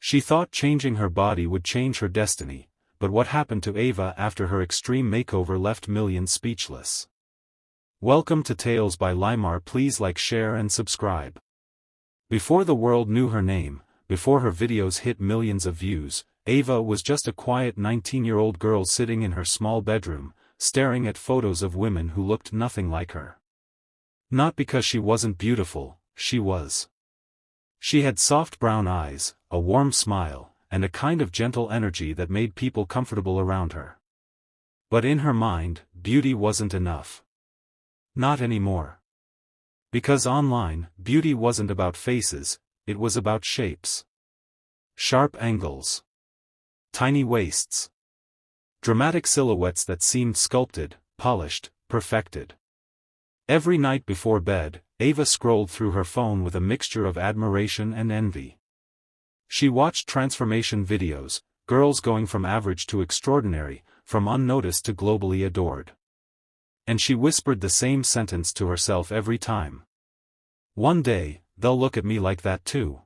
She thought changing her body would change her destiny, but what happened to Ava after her extreme makeover left millions speechless. Welcome to Tales by LYMARH. Please like, share and subscribe. Before the world knew her name, before her videos hit millions of views, Ava was just a quiet 19-year-old girl sitting in her small bedroom, staring at photos of women who looked nothing like her. Not because she wasn't beautiful, she was. She had soft brown eyes, a warm smile, and a kind of gentle energy that made people comfortable around her. But in her mind, beauty wasn't enough. Not anymore. Because online, beauty wasn't about faces, it was about shapes. Sharp angles. Tiny waists. Dramatic silhouettes that seemed sculpted, polished, perfected. Every night before bed, Ava scrolled through her phone with a mixture of admiration and envy. She watched transformation videos, girls going from average to extraordinary, from unnoticed to globally adored. And she whispered the same sentence to herself every time. One day, they'll look at me like that too.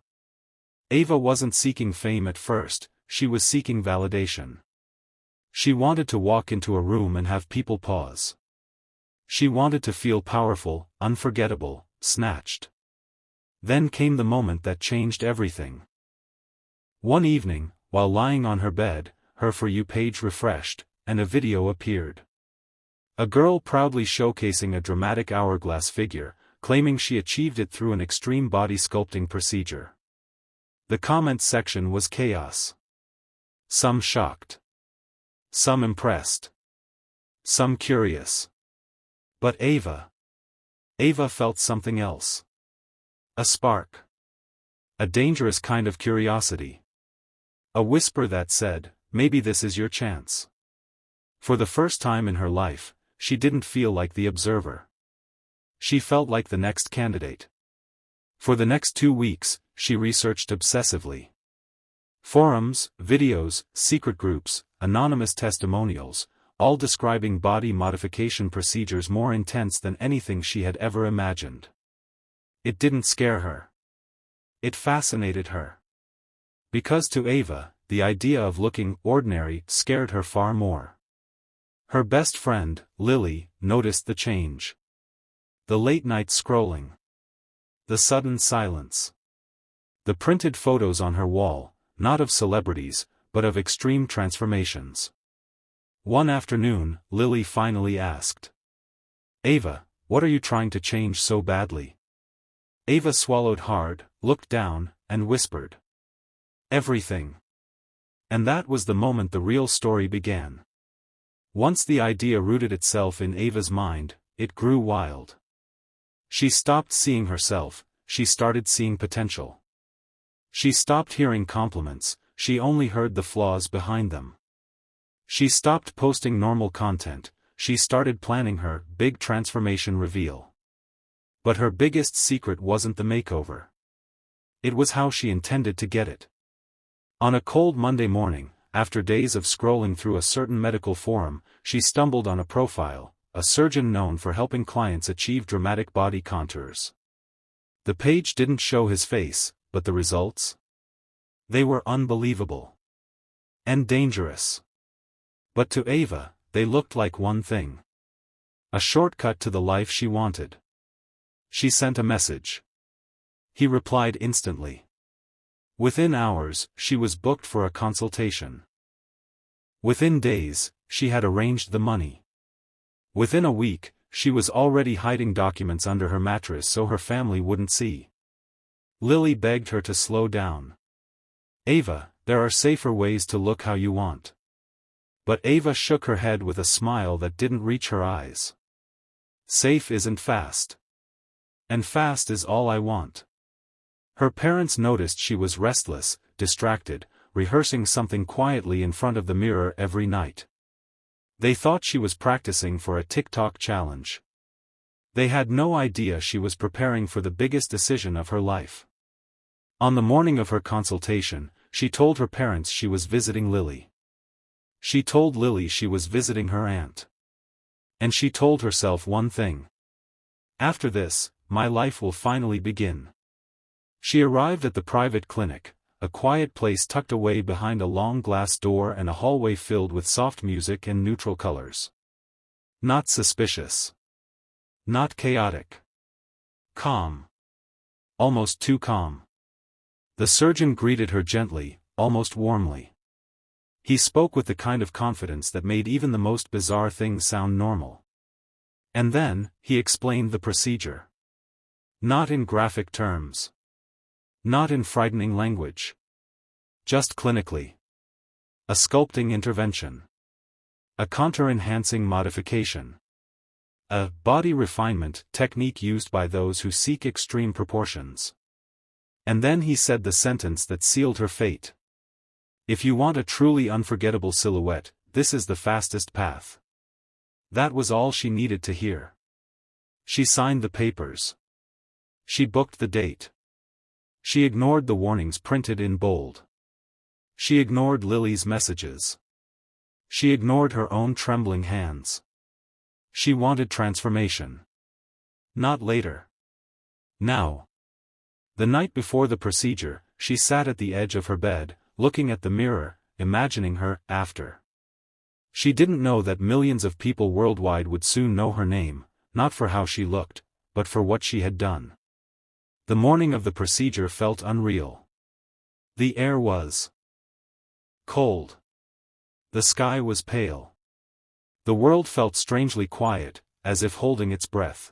Ava wasn't seeking fame at first, she was seeking validation. She wanted to walk into a room and have people pause. She wanted to feel powerful, unforgettable, snatched. Then came the moment that changed everything. One evening, while lying on her bed, her For You page refreshed, and a video appeared. A girl proudly showcasing a dramatic hourglass figure, claiming she achieved it through an extreme body sculpting procedure. The comments section was chaos. Some shocked. Some impressed. Some curious. But Ava felt something else. A spark. A dangerous kind of curiosity. A whisper that said, maybe this is your chance. For the first time in her life, she didn't feel like the observer. She felt like the next candidate. For the next 2 weeks, she researched obsessively. Forums, videos, secret groups, anonymous testimonials, all describing body modification procedures more intense than anything she had ever imagined. It didn't scare her. It fascinated her. Because to Ava, the idea of looking ordinary scared her far more. Her best friend, Lily, noticed the change. The late-night scrolling. The sudden silence. The printed photos on her wall, not of celebrities, but of extreme transformations. One afternoon, Lily finally asked, "Ava, what are you trying to change so badly?" Ava swallowed hard, looked down, and whispered, "Everything." And that was the moment the real story began. Once the idea rooted itself in Ava's mind, it grew wild. She stopped seeing herself, she started seeing potential. She stopped hearing compliments, she only heard the flaws behind them. She stopped posting normal content, she started planning her big transformation reveal. But her biggest secret wasn't the makeover. It was how she intended to get it. On a cold Monday morning, after days of scrolling through a certain medical forum, she stumbled on a profile, a surgeon known for helping clients achieve dramatic body contours. The page didn't show his face, but the results? They were unbelievable. And dangerous. But to Ava, they looked like one thing. A shortcut to the life she wanted. She sent a message. He replied instantly. Within hours, she was booked for a consultation. Within days, she had arranged the money. Within a week, she was already hiding documents under her mattress so her family wouldn't see. Lily begged her to slow down. "Ava, there are safer ways to look how you want." But Ava shook her head with a smile that didn't reach her eyes. "Safe isn't fast. And fast is all I want." Her parents noticed she was restless, distracted, rehearsing something quietly in front of the mirror every night. They thought she was practicing for a TikTok challenge. They had no idea she was preparing for the biggest decision of her life. On the morning of her consultation, she told her parents she was visiting Lily. She told Lily she was visiting her aunt. And she told herself one thing. After this, my life will finally begin. She arrived at the private clinic, a quiet place tucked away behind a long glass door and a hallway filled with soft music and neutral colors. Not suspicious. Not chaotic. Calm. Almost too calm. The surgeon greeted her gently, almost warmly. He spoke with the kind of confidence that made even the most bizarre things sound normal. And then, he explained the procedure. Not in graphic terms. Not in frightening language. Just clinically. A sculpting intervention. A contour-enhancing modification. A body refinement technique used by those who seek extreme proportions. And then he said the sentence that sealed her fate. If you want a truly unforgettable silhouette, this is the fastest path. That was all she needed to hear. She signed the papers. She booked the date. She ignored the warnings printed in bold. She ignored Lily's messages. She ignored her own trembling hands. She wanted transformation. Not later. Now. The night before the procedure, she sat at the edge of her bed, looking at the mirror, imagining her after. She didn't know that millions of people worldwide would soon know her name, not for how she looked, but for what she had done. The morning of the procedure felt unreal. The air was cold. The sky was pale. The world felt strangely quiet, as if holding its breath.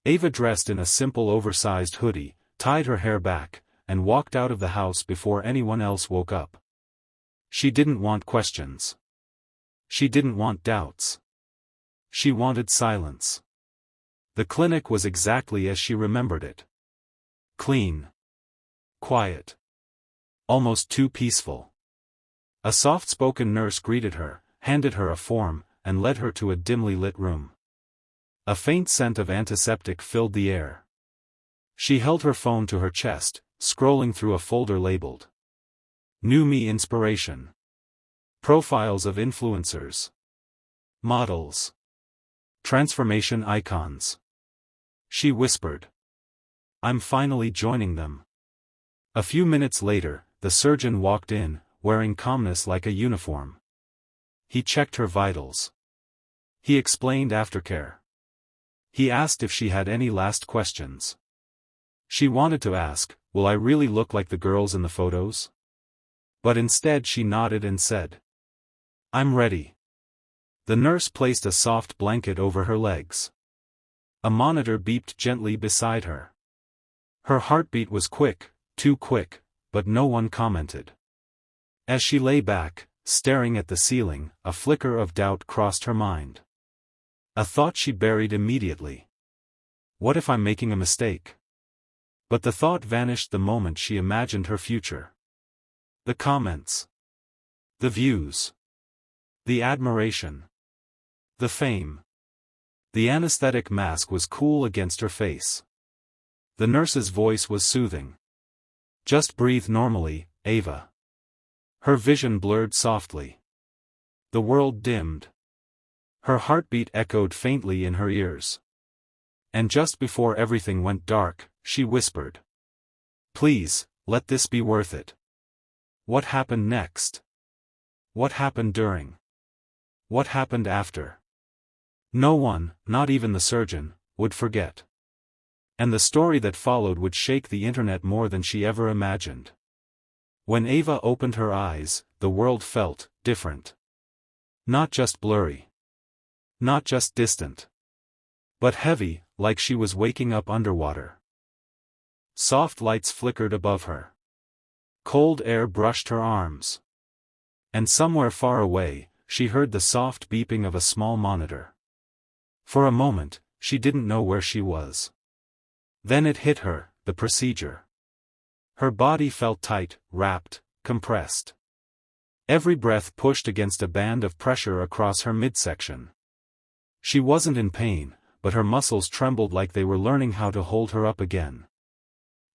Eva dressed in a simple oversized hoodie, tied her hair back, and walked out of the house before anyone else woke up. She didn't want questions. She didn't want doubts. She wanted silence. The clinic was exactly as she remembered it. Clean. Quiet. Almost too peaceful. A soft-spoken nurse greeted her, handed her a form, and led her to a dimly lit room. A faint scent of antiseptic filled the air. She held her phone to her chest, scrolling through a folder labeled New Me Inspiration. Profiles of influencers. Models. Transformation icons. She whispered. I'm finally joining them. A few minutes later, the surgeon walked in, wearing calmness like a uniform. He checked her vitals. He explained aftercare. He asked if she had any last questions. She wanted to ask, will I really look like the girls in the photos? But instead she nodded and said, I'm ready. The nurse placed a soft blanket over her legs. A monitor beeped gently beside her. Her heartbeat was quick, too quick, but no one commented. As she lay back, staring at the ceiling, a flicker of doubt crossed her mind. A thought she buried immediately. What if I'm making a mistake? But the thought vanished the moment she imagined her future. The comments. The views. The admiration. The fame. The anesthetic mask was cool against her face. The nurse's voice was soothing. Just breathe normally, Ava. Her vision blurred softly. The world dimmed. Her heartbeat echoed faintly in her ears. And just before everything went dark, she whispered. Please, let this be worth it. What happened next? What happened during? What happened after? No one, not even the surgeon, would forget. And the story that followed would shake the internet more than she ever imagined. When Ava opened her eyes, the world felt different. Not just blurry. Not just distant. But heavy, like she was waking up underwater. Soft lights flickered above her. Cold air brushed her arms. And somewhere far away, she heard the soft beeping of a small monitor. For a moment, she didn't know where she was. Then it hit her, the procedure. Her body felt tight, wrapped, compressed. Every breath pushed against a band of pressure across her midsection. She wasn't in pain, but her muscles trembled like they were learning how to hold her up again.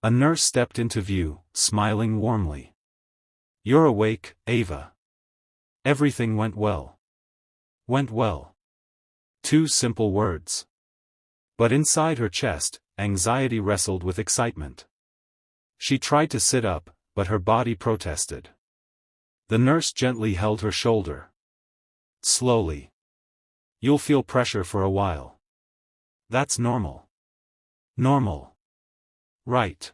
A nurse stepped into view, smiling warmly. You're awake, Ava. Everything went well. Went well. 2 simple words. But inside her chest, anxiety wrestled with excitement. She tried to sit up, but her body protested. The nurse gently held her shoulder. Slowly. You'll feel pressure for a while. That's normal. Normal. Right.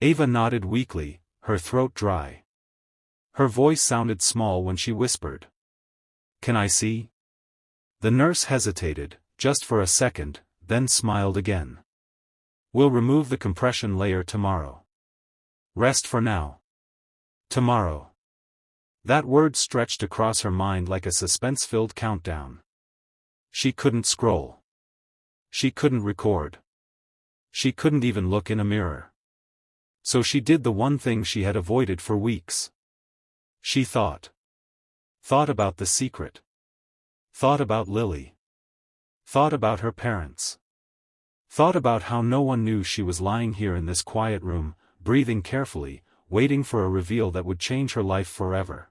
Ava nodded weakly, her throat dry. Her voice sounded small when she whispered. Can I see? The nurse hesitated, just for a second, then smiled again. We'll remove the compression layer tomorrow. Rest for now. Tomorrow. That word stretched across her mind like a suspense-filled countdown. She couldn't scroll. She couldn't record. She couldn't even look in a mirror. So she did the one thing she had avoided for weeks. She thought. Thought about the secret. Thought about Lily. Thought about her parents. Thought about how no one knew she was lying here in this quiet room, breathing carefully, waiting for a reveal that would change her life forever.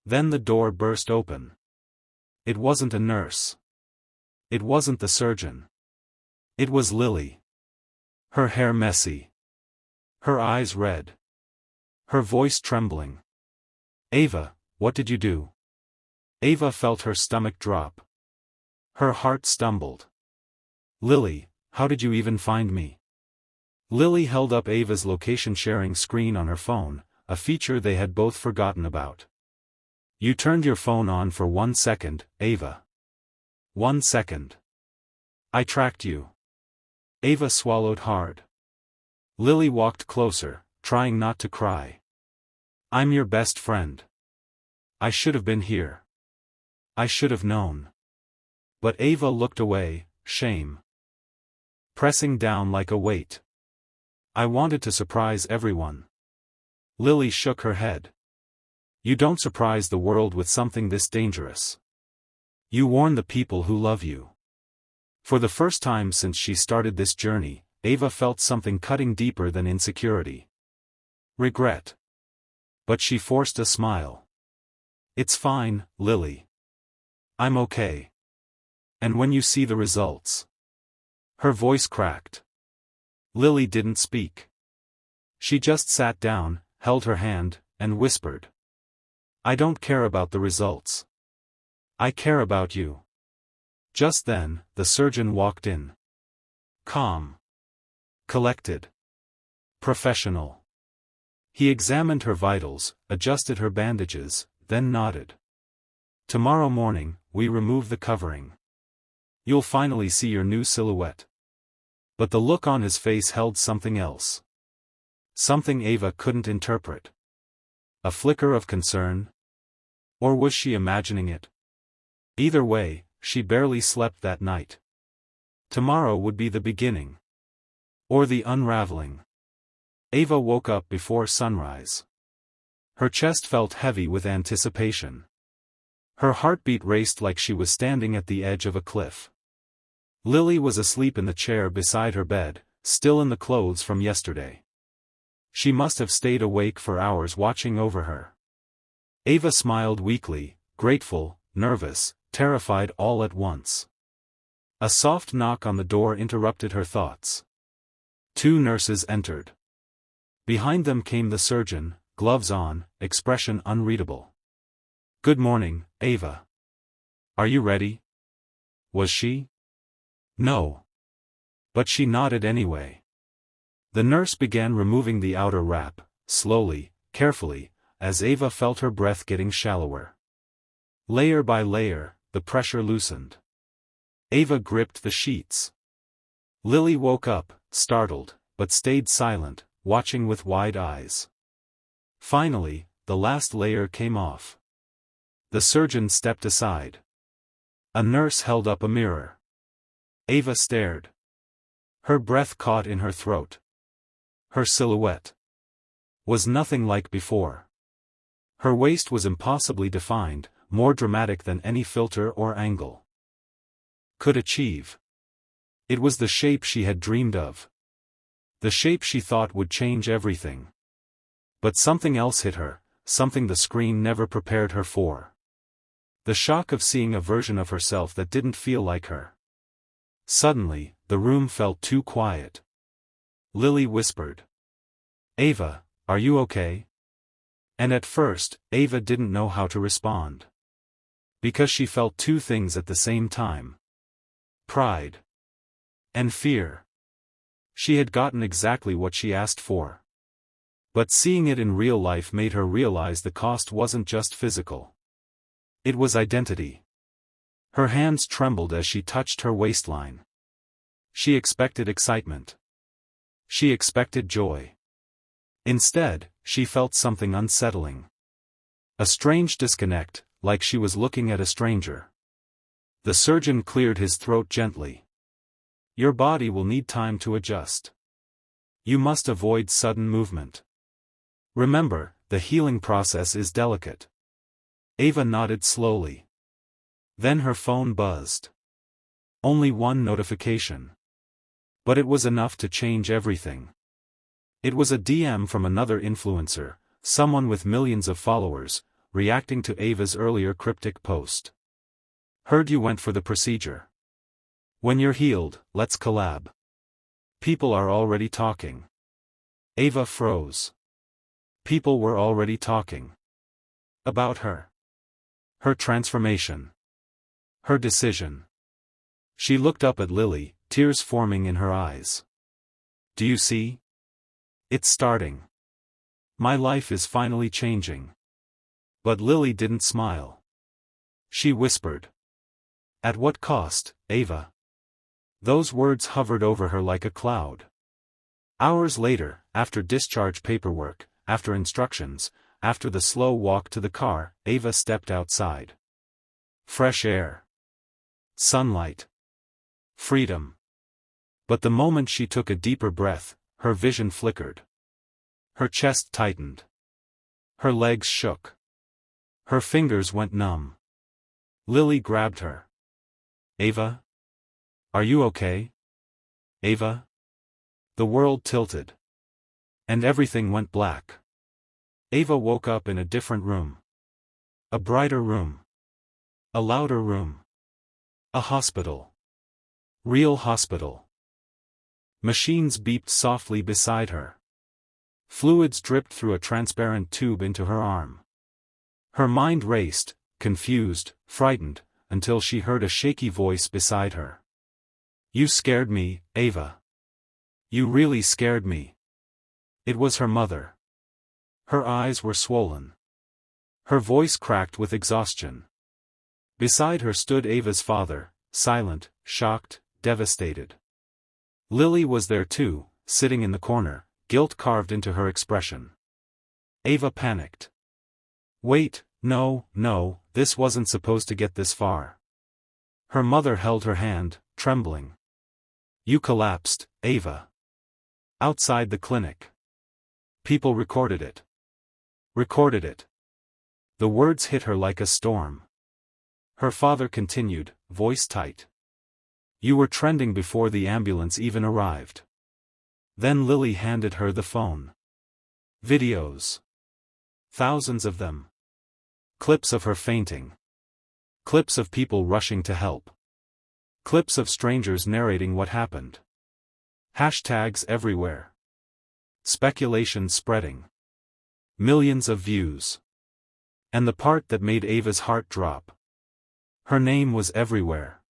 Then the door burst open. It wasn't a nurse. It wasn't the surgeon. It was Lily. Her hair messy. Her eyes red. Her voice trembling. Ava, what did you do? Ava felt her stomach drop. Her heart stumbled. Lily, how did you even find me? Lily held up Ava's location-sharing screen on her phone, a feature they had both forgotten about. You turned your phone on for 1 second, Ava. 1 second. I tracked you. Ava swallowed hard. Lily walked closer, trying not to cry. I'm your best friend. I should have been here. I should have known. But Ava looked away, shame pressing down like a weight. I wanted to surprise everyone. Lily shook her head. You don't surprise the world with something this dangerous. You warn the people who love you. For the first time since she started this journey, Ava felt something cutting deeper than insecurity. Regret. But she forced a smile. It's fine, Lily. I'm okay. And when you see the results. Her voice cracked. Lily didn't speak. She just sat down, held her hand, and whispered. I don't care about the results. I care about you. Just then, the surgeon walked in. Calm. Collected. Professional. He examined her vitals, adjusted her bandages, then nodded. Tomorrow morning, we remove the covering. You'll finally see your new silhouette. But the look on his face held something else. Something Ava couldn't interpret. A flicker of concern? Or was she imagining it? Either way, she barely slept that night. Tomorrow would be the beginning. Or the unraveling. Ava woke up before sunrise. Her chest felt heavy with anticipation. Her heartbeat raced like she was standing at the edge of a cliff. Lily was asleep in the chair beside her bed, still in the clothes from yesterday. She must have stayed awake for hours watching over her. Ava smiled weakly, grateful, nervous, terrified all at once. A soft knock on the door interrupted her thoughts. 2 nurses entered. Behind them came the surgeon, gloves on, expression unreadable. Good morning, Ava. Are you ready? Was she? No. But she nodded anyway. The nurse began removing the outer wrap, slowly, carefully, as Ava felt her breath getting shallower. Layer by layer, the pressure loosened. Ava gripped the sheets. Lily woke up, startled, but stayed silent, watching with wide eyes. Finally, the last layer came off. The surgeon stepped aside. A nurse held up a mirror. Ava stared. Her breath caught in her throat. Her silhouette was nothing like before. Her waist was impossibly defined, more dramatic than any filter or angle could achieve. It was the shape she had dreamed of. The shape she thought would change everything. But something else hit her, something the screen never prepared her for. The shock of seeing a version of herself that didn't feel like her. Suddenly, the room felt too quiet. Lily whispered. Ava, Are you okay? And at first, Ava didn't know how to respond. Because she felt two things at the same time. Pride. And fear. She had gotten exactly what she asked for. But seeing it in real life made her realize the cost wasn't just physical. It was identity. Her hands trembled as she touched her waistline. She expected excitement. She expected joy. Instead, she felt something unsettling. A strange disconnect, like she was looking at a stranger. The surgeon cleared his throat gently. Your body will need time to adjust. You must avoid sudden movement. Remember, the healing process is delicate. Ava nodded slowly. Then her phone buzzed. Only one notification. But it was enough to change everything. It was a DM from another influencer, someone with millions of followers, reacting to Ava's earlier cryptic post. Heard you went for the procedure. When you're healed, let's collab. People are already talking. Ava froze. People were already talking. About her. Her transformation. Her decision. She looked up at Lily, tears forming in her eyes. Do you see? It's starting. My life is finally changing. But Lily didn't smile. She whispered. At what cost, Ava? Those words hovered over her like a cloud. Hours later, after discharge paperwork, after instructions, after the slow walk to the car, Ava stepped outside. Fresh air. Sunlight. Freedom. But the moment she took a deeper breath, her vision flickered. Her chest tightened. Her legs shook. Her fingers went numb. Lily grabbed her. Ava? Are you okay? Ava? The world tilted. And everything went black. Ava woke up in a different room. A brighter room. A louder room. A hospital. Real hospital. Machines beeped softly beside her. Fluids dripped through a transparent tube into her arm. Her mind raced, confused, frightened, until she heard a shaky voice beside her. You scared me, Ava. You really scared me. It was her mother. Her eyes were swollen. Her voice cracked with exhaustion. Beside her stood Ava's father, silent, shocked, devastated. Lily was there too, sitting in the corner, guilt carved into her expression. Ava panicked. Wait, no, this wasn't supposed to get this far. Her mother held her hand, trembling. You collapsed, Ava. Outside the clinic. People recorded it. Recorded it. The words hit her like a storm. Her father continued, voice tight. You were trending before the ambulance even arrived. Then Lily handed her the phone. Videos. Thousands of them. Clips of her fainting. Clips of people rushing to help. Clips of strangers narrating what happened. Hashtags everywhere. Speculation spreading. Millions of views. And the part that made Ava's heart drop. Her name was everywhere.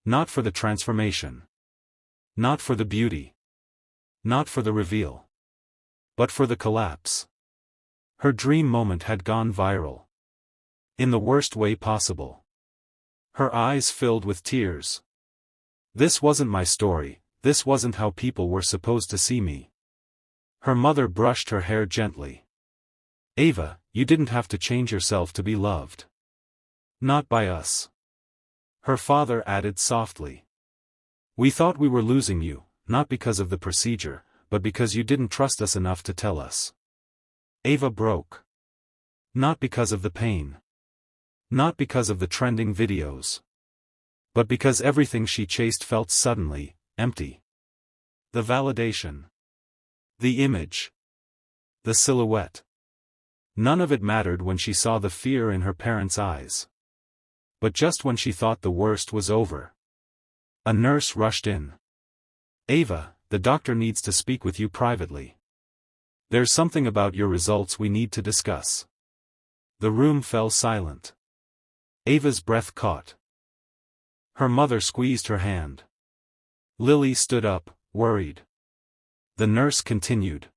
Not for the transformation. Not for the beauty. Not for the reveal. But for the collapse. Her dream moment had gone viral. In the worst way possible. Her eyes filled with tears. This wasn't my story, this wasn't how people were supposed to see me. Her mother brushed her hair gently. Ava, you didn't have to change yourself to be loved. Not by us. Her father added softly. We thought we were losing you, not because of the procedure, but because you didn't trust us enough to tell us. Ava broke. Not because of the pain. Not because of the trending videos. But because everything she chased felt suddenly empty. The validation. The image. The silhouette. None of it mattered when she saw the fear in her parents' eyes. But just when she thought the worst was over. A nurse rushed in. Ava, the doctor needs to speak with you privately. There's something about your results we need to discuss. The room fell silent. Ava's breath caught. Her mother squeezed her hand. Lily stood up, worried. The nurse continued.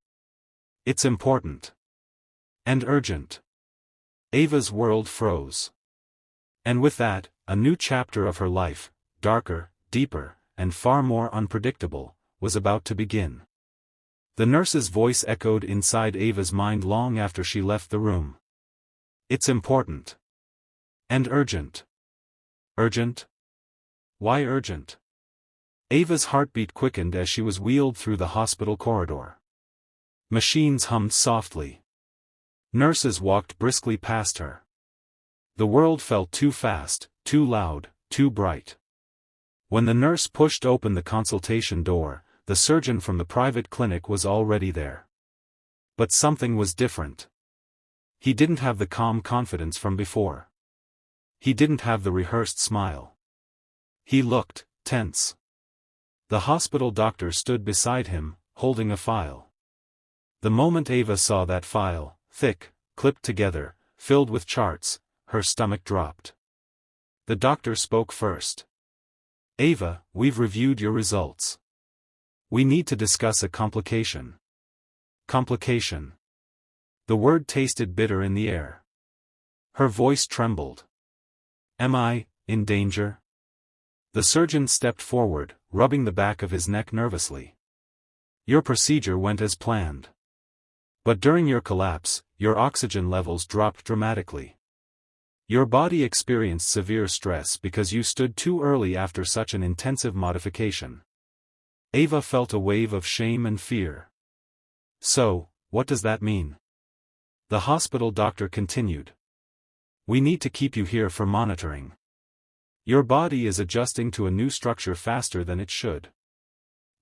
It's important. And urgent. Ava's world froze. And with that, a new chapter of her life, darker, deeper, and far more unpredictable, was about to begin. The nurse's voice echoed inside Ava's mind long after she left the room. It's important. And urgent. Urgent? Why urgent? Ava's heartbeat quickened as she was wheeled through the hospital corridor. Machines hummed softly. Nurses walked briskly past her. The world felt too fast, too loud, too bright. When the nurse pushed open the consultation door, the surgeon from the private clinic was already there. But something was different. He didn't have the calm confidence from before. He didn't have the rehearsed smile. He looked tense. The hospital doctor stood beside him, holding a file. The moment Ava saw that file, thick, clipped together, filled with charts, her stomach dropped. The doctor spoke first. Ava, we've reviewed your results. We need to discuss a complication. Complication. The word tasted bitter in the air. Her voice trembled. Am I in danger? The surgeon stepped forward, rubbing the back of his neck nervously. Your procedure went as planned. But during your collapse, your oxygen levels dropped dramatically. Your body experienced severe stress because you stood too early after such an intensive modification. Ava felt a wave of shame and fear. So, what does that mean? The hospital doctor continued. We need to keep you here for monitoring. Your body is adjusting to a new structure faster than it should.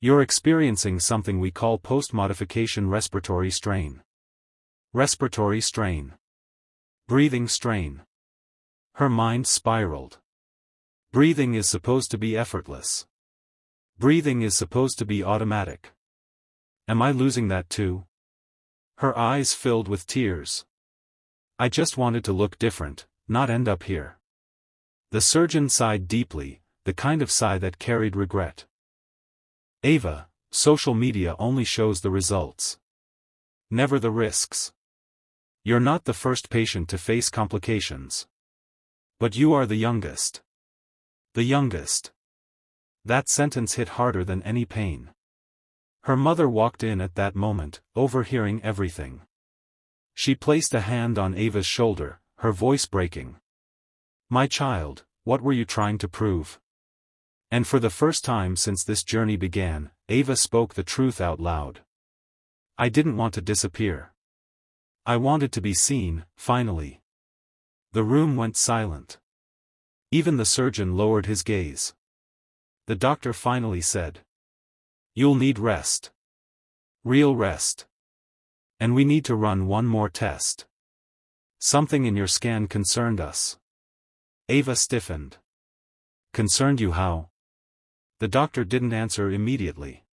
You're experiencing something we call post-modification respiratory strain. Respiratory strain. Breathing strain. Her mind spiraled. Breathing is supposed to be effortless. Breathing is supposed to be automatic. Am I losing that too? Her eyes filled with tears. I just wanted to look different, not end up here. The surgeon sighed deeply, the kind of sigh that carried regret. Ava, social media only shows the results. Never the risks. You're not the first patient to face complications. But you are the youngest. The youngest. That sentence hit harder than any pain. Her mother walked in at that moment, overhearing everything. She placed a hand on Ava's shoulder, her voice breaking. My child, what were you trying to prove? And for the first time since this journey began, Ava spoke the truth out loud. I didn't want to disappear. I wanted to be seen, finally. The room went silent. Even the surgeon lowered his gaze. The doctor finally said. You'll need rest. Real rest. And we need to run one more test. Something in your scan concerned us. Ava stiffened. Concerned you how? The doctor didn't answer immediately.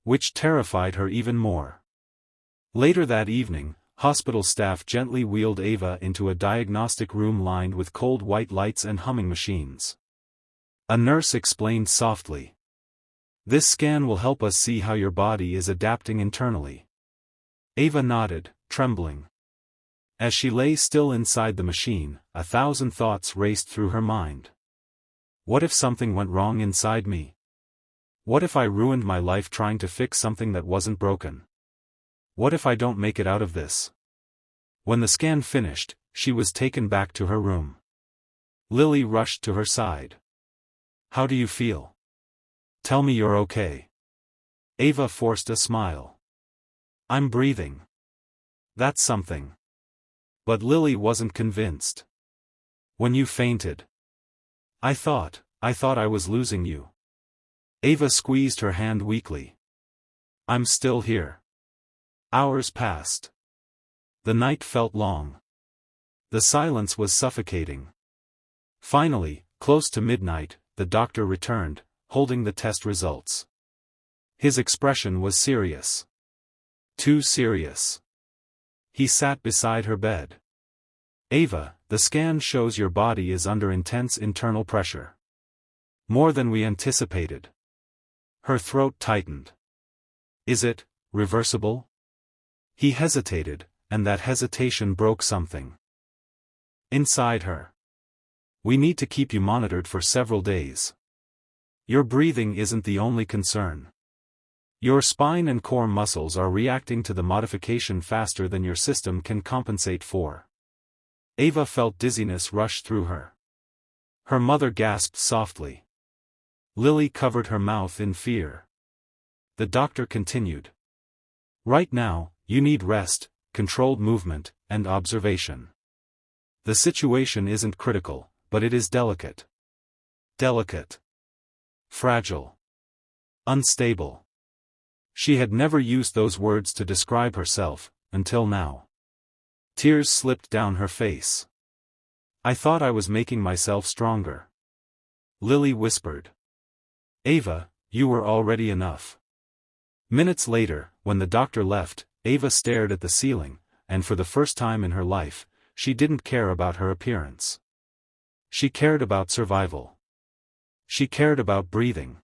Which terrified her even more. Later that evening, hospital staff gently wheeled Ava into a diagnostic room lined with cold white lights and humming machines. A nurse explained softly. This scan will help us see how your body is adapting internally. Ava nodded, trembling. As she lay still inside the machine, 1,000 thoughts raced through her mind. What if something went wrong inside me? What if I ruined my life trying to fix something that wasn't broken? What if I don't make it out of this? When the scan finished, she was taken back to her room. Lily rushed to her side. How do you feel? Tell me you're okay. Ava forced a smile. I'm breathing. That's something. But Lily wasn't convinced. When you fainted. I thought I was losing you. Ava squeezed her hand weakly. I'm still here. Hours passed. The night felt long. The silence was suffocating. Finally, close to midnight, the doctor returned, holding the test results. His expression was serious. Too serious. He sat beside her bed. Ava, the scan shows your body is under intense internal pressure. More than we anticipated. Her throat tightened. Is it reversible? He hesitated, and that hesitation broke something inside her. We need to keep you monitored for several days. Your breathing isn't the only concern. Your spine and core muscles are reacting to the modification faster than your system can compensate for. Ava felt dizziness rush through her. Her mother gasped softly. Lily covered her mouth in fear. The doctor continued. Right now, you need rest, controlled movement, and observation. The situation isn't critical, but it is delicate. Delicate. Fragile. Unstable. She had never used those words to describe herself, until now. Tears slipped down her face. I thought I was making myself stronger. Lily whispered. Ava, you were already enough. Minutes later, when the doctor left, Ava stared at the ceiling, and for the first time in her life, she didn't care about her appearance. She cared about survival. She cared about breathing.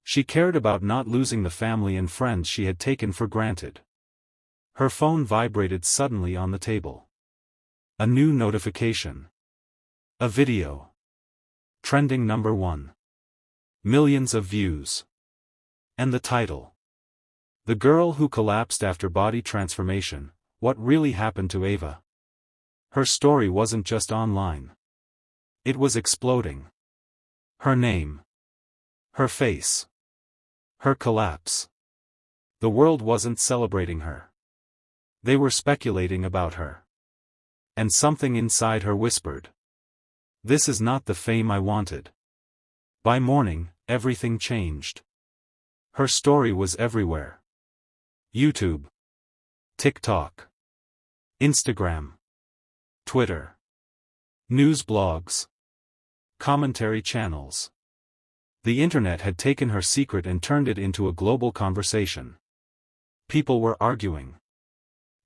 She cared about not losing the family and friends she had taken for granted. Her phone vibrated suddenly on the table. A new notification. A video. Trending #1. Millions of views. And the title. The girl who collapsed after body transformation, what really happened to Ava? Her story wasn't just online. It was exploding. Her name. Her face. Her collapse. The world wasn't celebrating her. They were speculating about her. And something inside her whispered. This is not the fame I wanted. By morning, everything changed. Her story was everywhere. YouTube. TikTok. Instagram. Twitter. News blogs. Commentary channels. The internet had taken her secret and turned it into a global conversation. People were arguing.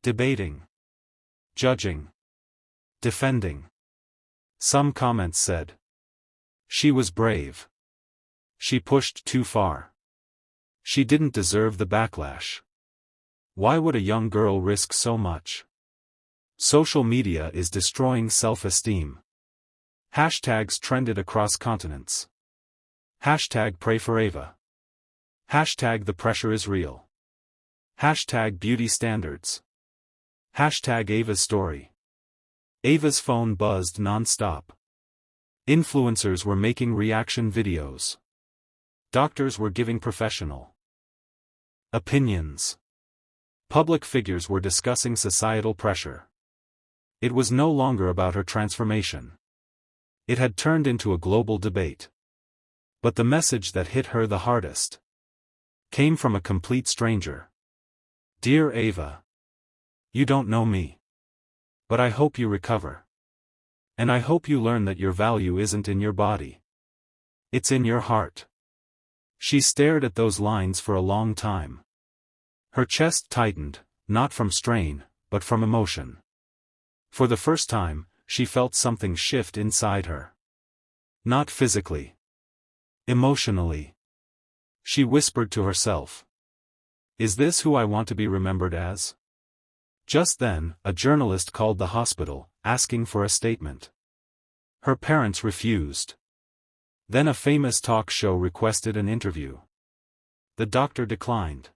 Debating. Judging. Defending. Some comments said. She was brave. She pushed too far. She didn't deserve the backlash. Why would a young girl risk so much? Social media is destroying self-esteem. Hashtags trended across continents. Hashtag pray for Ava. Hashtag the pressure is real. Hashtag beauty standards. Hashtag Ava's story. Ava's phone buzzed non-stop. Influencers were making reaction videos. Doctors were giving professional opinions. Public figures were discussing societal pressure. It was no longer about her transformation. It had turned into a global debate. But the message that hit her the hardest came from a complete stranger. Dear Ava. You don't know me. But I hope you recover. And I hope you learn that your value isn't in your body. It's in your heart. She stared at those lines for a long time. Her chest tightened, not from strain, but from emotion. For the first time, she felt something shift inside her. Not physically. Emotionally. She whispered to herself. Is this who I want to be remembered as? Just then, a journalist called the hospital, asking for a statement. Her parents refused. Then a famous talk show requested an interview. The doctor declined.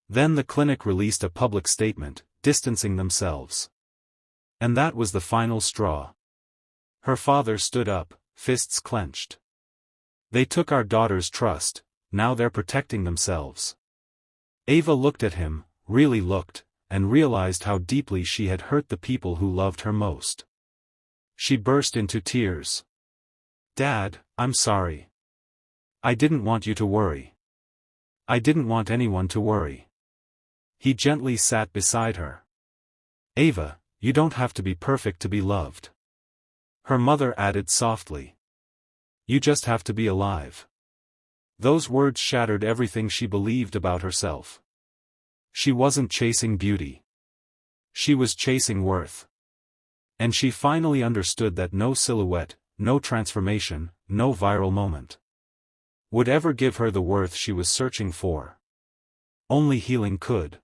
Then the clinic released a public statement, distancing themselves. And that was the final straw. Her father stood up, fists clenched. They took our daughter's trust, now they're protecting themselves. Ava looked at him, really looked, and realized how deeply she had hurt the people who loved her most. She burst into tears. Dad, I'm sorry. I didn't want you to worry. I didn't want anyone to worry. He gently sat beside her. Ava, you don't have to be perfect to be loved. Her mother added softly. You just have to be alive. Those words shattered everything she believed about herself. She wasn't chasing beauty. She was chasing worth. And she finally understood that no silhouette, no transformation, no viral moment would ever give her the worth she was searching for. Only healing could.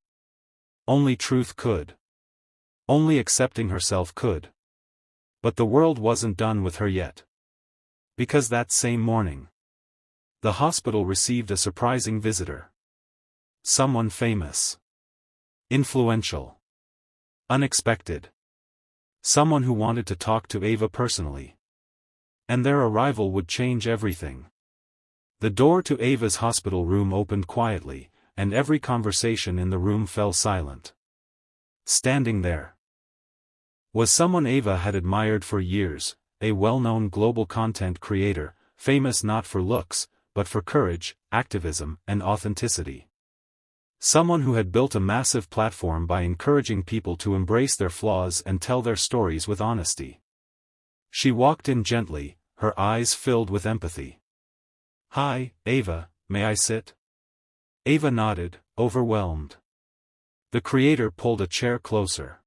Only truth could. Only accepting herself could. But the world wasn't done with her yet. Because that same morning, the hospital received a surprising visitor. Someone famous. Influential. Unexpected. Someone who wanted to talk to Eva personally. And their arrival would change everything. The door to Eva's hospital room opened quietly, and every conversation in the room fell silent. Standing there was someone Eva had admired for years, a well-known global content creator, famous not for looks, but for courage, activism, and authenticity. Someone who had built a massive platform by encouraging people to embrace their flaws and tell their stories with honesty. She walked in gently, her eyes filled with empathy. "Hi, Eva, may I sit?" Eva nodded, overwhelmed. The creator pulled a chair closer.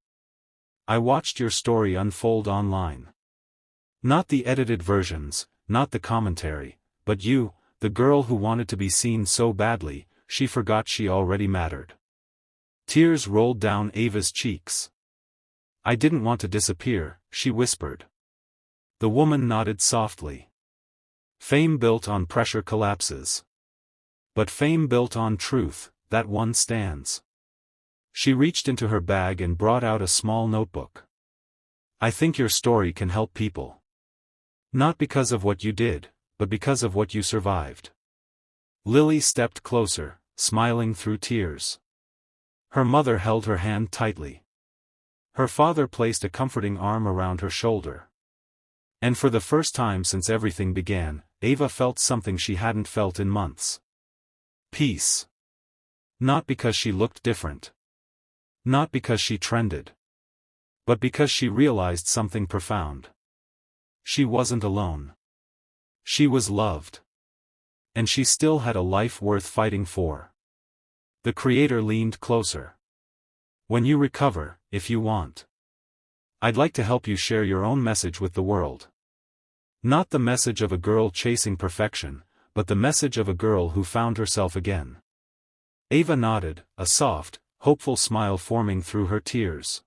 "I watched your story unfold online. Not the edited versions, not the commentary, but you, the girl who wanted to be seen so badly, she forgot she already mattered." Tears rolled down Eva's cheeks. "I didn't want to disappear," she whispered. The woman nodded softly. "Fame built on pressure collapses. But fame built on truth, that one stands." She reached into her bag and brought out a small notebook. "I think your story can help people. Not because of what you did, but because of what you survived." Lily stepped closer, smiling through tears. Her mother held her hand tightly. Her father placed a comforting arm around her shoulder. And for the first time since everything began, Eva felt something she hadn't felt in months. Peace. Not because she looked different. Not because she trended. But because she realized something profound. She wasn't alone. She was loved. And she still had a life worth fighting for. The creator leaned closer. "When you recover, if you want, I'd like to help you share your own message with the world. Not the message of a girl chasing perfection, but the message of a girl who found herself again." Eva nodded, a soft, hopeful smile forming through her tears.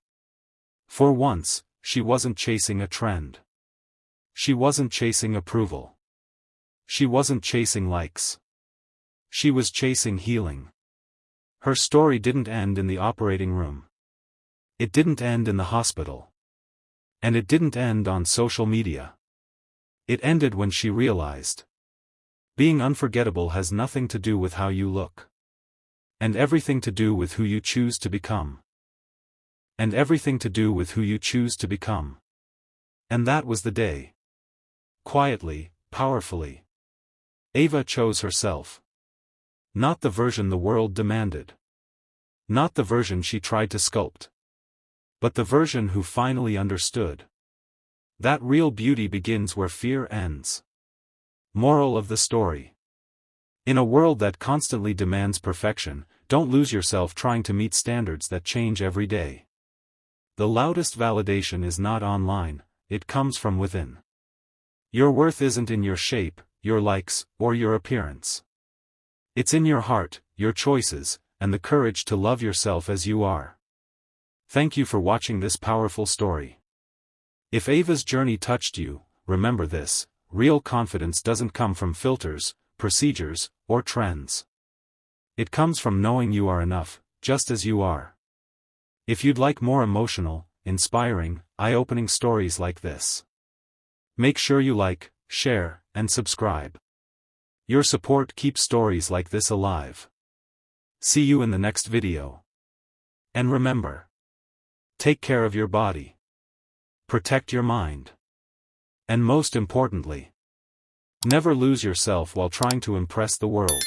For once, she wasn't chasing a trend. She wasn't chasing approval. She wasn't chasing likes. She was chasing healing. Her story didn't end in the operating room. It didn't end in the hospital. And it didn't end on social media. It ended when she realized. Being unforgettable has nothing to do with how you look. And everything to do with who you choose to become. And everything to do with who you choose to become. And that was the day. Quietly, powerfully, Eva chose herself. Not the version the world demanded. Not the version she tried to sculpt. But the version who finally understood. That real beauty begins where fear ends. Moral of the story. In a world that constantly demands perfection, don't lose yourself trying to meet standards that change every day. The loudest validation is not online, it comes from within. Your worth isn't in your shape, your likes, or your appearance. It's in your heart, your choices, and the courage to love yourself as you are. Thank you for watching this powerful story. If Eva's journey touched you, remember this: real confidence doesn't come from filters, procedures, or trends. It comes from knowing you are enough, just as you are. If you'd like more emotional, inspiring, eye-opening stories like this, make sure you like, share, and subscribe. Your support keeps stories like this alive. See you in the next video. And remember, take care of your body. Protect your mind. And most importantly, never lose yourself while trying to impress the world.